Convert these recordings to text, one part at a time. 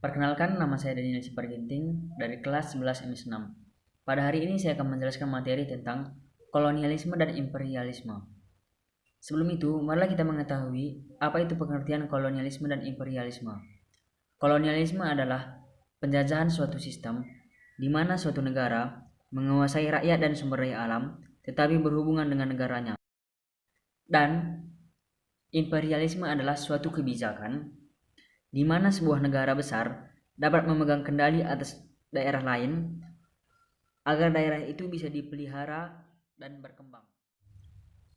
Perkenalkan, nama saya Daniel Siparginting dari kelas 11 MS6. Pada hari ini saya akan menjelaskan materi tentang kolonialisme dan imperialisme. Sebelum itu, marilah kita mengetahui apa itu pengertian kolonialisme dan imperialisme. Kolonialisme adalah penjajahan suatu sistem di mana suatu negara menguasai rakyat dan sumber daya alam, tetapi berhubungan dengan negaranya. Dan imperialisme adalah suatu kebijakan di mana sebuah negara besar dapat memegang kendali atas daerah lain agar daerah itu bisa dipelihara dan berkembang.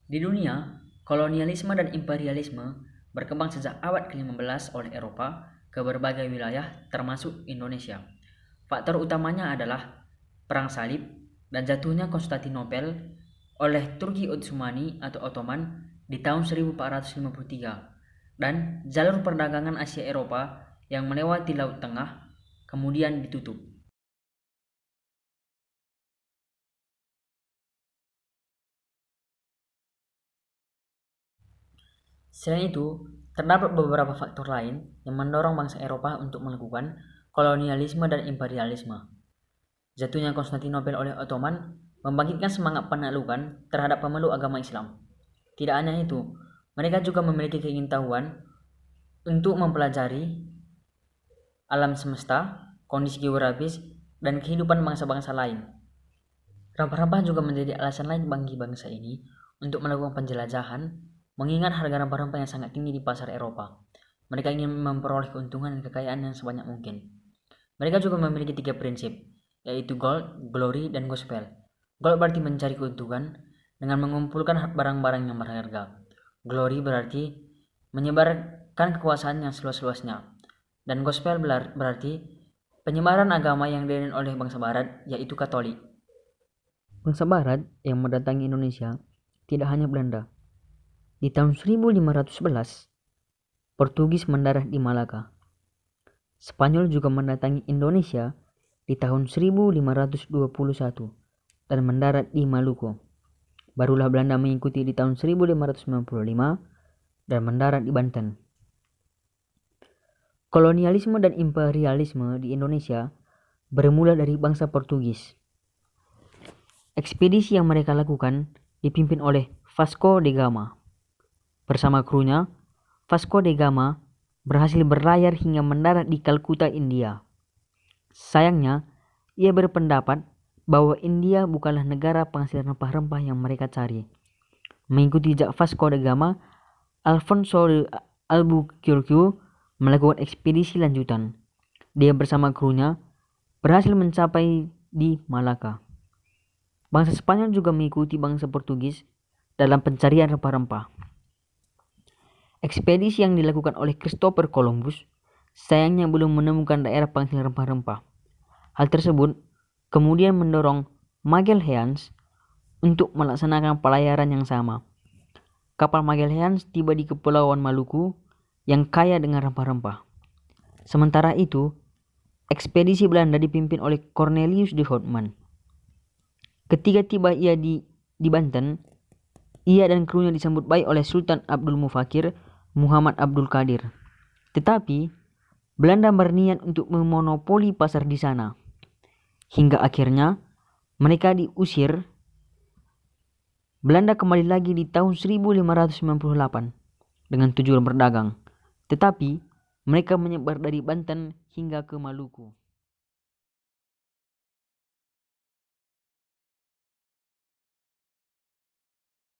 Di dunia, kolonialisme dan imperialisme berkembang sejak abad ke-15 oleh Eropa ke berbagai wilayah termasuk Indonesia. Faktor utamanya adalah Perang Salib dan jatuhnya Konstantinopel oleh Turki Utsmani atau Ottoman di tahun 1453 dan jalur perdagangan Asia Eropa yang melewati Laut Tengah kemudian ditutup. Selain itu, terdapat beberapa faktor lain yang mendorong bangsa Eropa untuk melakukan kolonialisme dan imperialisme. Jatuhnya Konstantinopel oleh Ottoman membangkitkan semangat penaklukan terhadap pemeluk agama Islam. Tidak hanya itu, mereka juga memiliki keingintahuan untuk mempelajari alam semesta, kondisi geografis, dan kehidupan bangsa-bangsa lain. Rempah-rempah juga menjadi alasan lain bagi bangsa ini untuk melakukan penjelajahan, mengingat harga rempah-rempah yang sangat tinggi di pasar Eropa. Mereka ingin memperoleh keuntungan dan kekayaan yang sebanyak mungkin. Mereka juga memiliki 3 prinsip, yaitu gold, glory, dan gospel. Gold berarti mencari keuntungan dengan mengumpulkan barang-barang yang berharga. Glory berarti menyebarkan kekuasaan yang seluas-luasnya. Dan gospel berarti penyebaran agama yang diinginkan oleh bangsa Barat, yaitu Katolik. Bangsa Barat yang mendatangi Indonesia tidak hanya Belanda. Di tahun 1511, Portugis mendarat di Malaka. Spanyol juga mendatangi Indonesia di tahun 1521 dan mendarat di Maluku. Barulah Belanda mengikuti di tahun 1595 dan mendarat di Banten. Kolonialisme dan imperialisme di Indonesia bermula dari bangsa Portugis. Ekspedisi yang mereka lakukan dipimpin oleh Vasco da Gama. Bersama krunya, Vasco da Gama berhasil berlayar hingga mendarat di Kalkuta, India. Sayangnya, ia berpendapat bahwa India bukanlah negara penghasil rempah-rempah yang mereka cari. Mengikuti jejak Vasco da Gama, Alfonso de Albuquerque melakukan ekspedisi lanjutan. Dia bersama krunya berhasil mencapai di Malaka. Bangsa Spanyol juga mengikuti bangsa Portugis dalam pencarian rempah-rempah. Ekspedisi yang dilakukan oleh Christopher Columbus sayangnya belum menemukan daerah penghasil rempah-rempah. Hal tersebut kemudian mendorong Magelhaens untuk melaksanakan pelayaran yang sama. Kapal Magelhaens tiba di Kepulauan Maluku yang kaya dengan rempah-rempah. Sementara itu, ekspedisi Belanda dipimpin oleh Cornelius de Houtman. Ketika tiba ia di Banten, ia dan krunya disambut baik oleh Sultan Abdul Mufakir Muhammad Abdul Qadir. Tetapi, Belanda berniat untuk memonopoli pasar di sana. Hingga akhirnya, mereka diusir. Belanda kembali lagi di tahun 1598 dengan tujuan berdagang. Tetapi, mereka menyebar dari Banten hingga ke Maluku.